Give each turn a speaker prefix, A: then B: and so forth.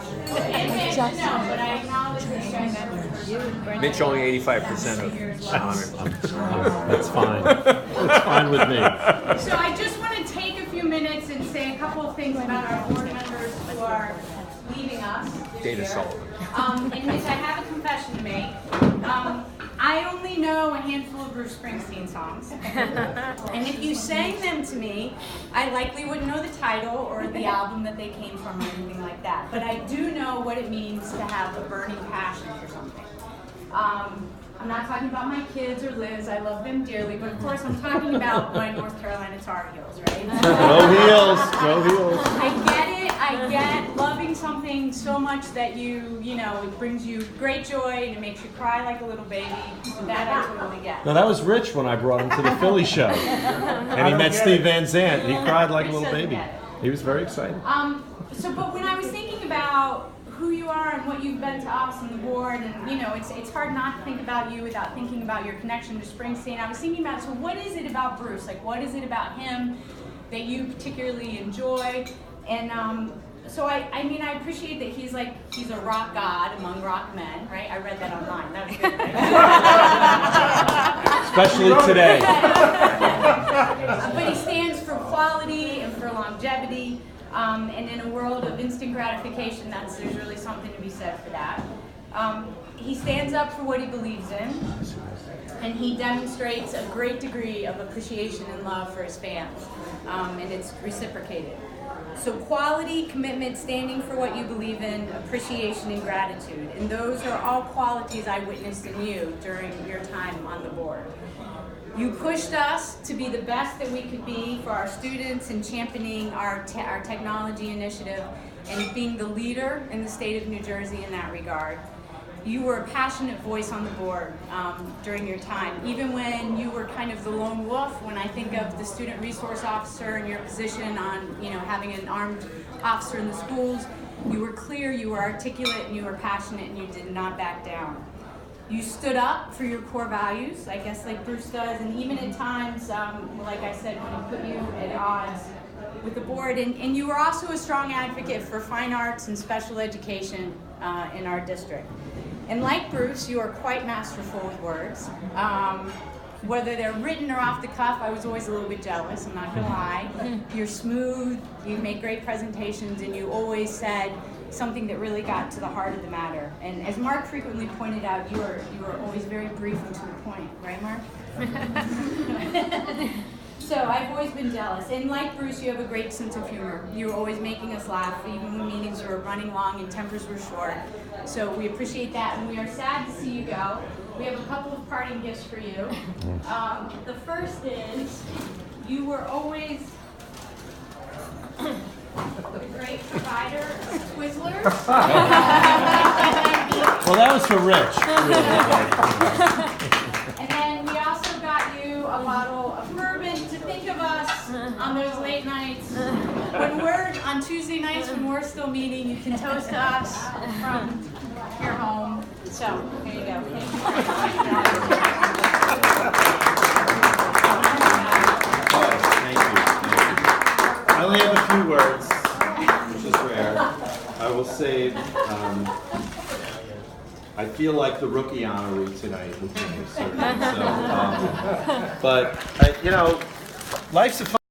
A: No, but I acknowledge the strength.
B: Mitch only 85% of honor.
C: That's fine. That's fine with me.
A: So I just want to take a few minutes and say a couple of things about our board members who are leaving us this
B: Data
A: year.
B: Sullivan.
A: And Mitch, I have a confession to make. I only know a handful of Bruce Springsteen songs. And if you sang them to me, I likely wouldn't know the title or the album that they came from or anything like that. But I do know what it means to have a burning passion for something. I'm not talking about my kids or Liz, I love them dearly, but of course I'm talking about my North Carolina Tar Heels, right?
C: No heels, no heels.
A: I get loving something so much that you know, it brings you great joy and it makes you cry like a little baby. That I totally get.
C: No, that was Rich when I brought him to the Philly show. And he met Steve Van Zandt. He cried like a little baby. He was very excited.
A: But when I was thinking about who you are and what you've been to us and the board, and you know, it's hard not to think about you without thinking about your connection to Springsteen. I was thinking about, so what is it about Bruce? Like, what is it about him that you particularly enjoy? And so I mean, I appreciate that he's a rock god among rock men, right? I read that online. That was good. Right?
C: Especially today.
A: But he stands for quality and for longevity. And in a world of instant gratification, there's really something to be said for that. He stands up for what he believes in, and he demonstrates a great degree of appreciation and love for his fans, and it's reciprocated. So quality, commitment, standing for what you believe in, appreciation, and gratitude, and those are all qualities I witnessed in you during your time on the board. You pushed us to be the best that we could be for our students in championing our technology initiative and being the leader in the state of New Jersey in that regard. You were a passionate voice on the board during your time, even when you were kind of the lone wolf. When I think of the student resource officer and your position on, you know, having an armed officer in the schools, you were clear, you were articulate, and you were passionate, and you did not back down. You stood up for your core values, I guess like Bruce does, and even at times, like I said, when he put you at odds with the board, and you were also a strong advocate for fine arts and special education in our district. And like Bruce, you are quite masterful with words. Whether they're written or off the cuff, I was always a little bit jealous, I'm not gonna lie. You're smooth, you make great presentations, and you always said something that really got to the heart of the matter. And as Mark frequently pointed out, you are always very brief and to the point, right, Mark? So I've always been jealous. And like Bruce, you have a great sense of humor. You were always making us laugh, even when meetings were running long and tempers were short. So we appreciate that, and we are sad to see you go. We have a couple of parting gifts for you. The first is, you were always a great provider of Twizzlers.
C: Well, that was for Rich.
A: And then we also got you a bottle of bourbon to think of us on those late nights. When we're on Tuesday nights, when we're still meeting, you can toast to us from your home. So, here you go. Thank you very much.
D: Thank you. I only have a few words, which is rare. I will say, I feel like the rookie honoree tonight with you, certainly. So, but you know, life's a fun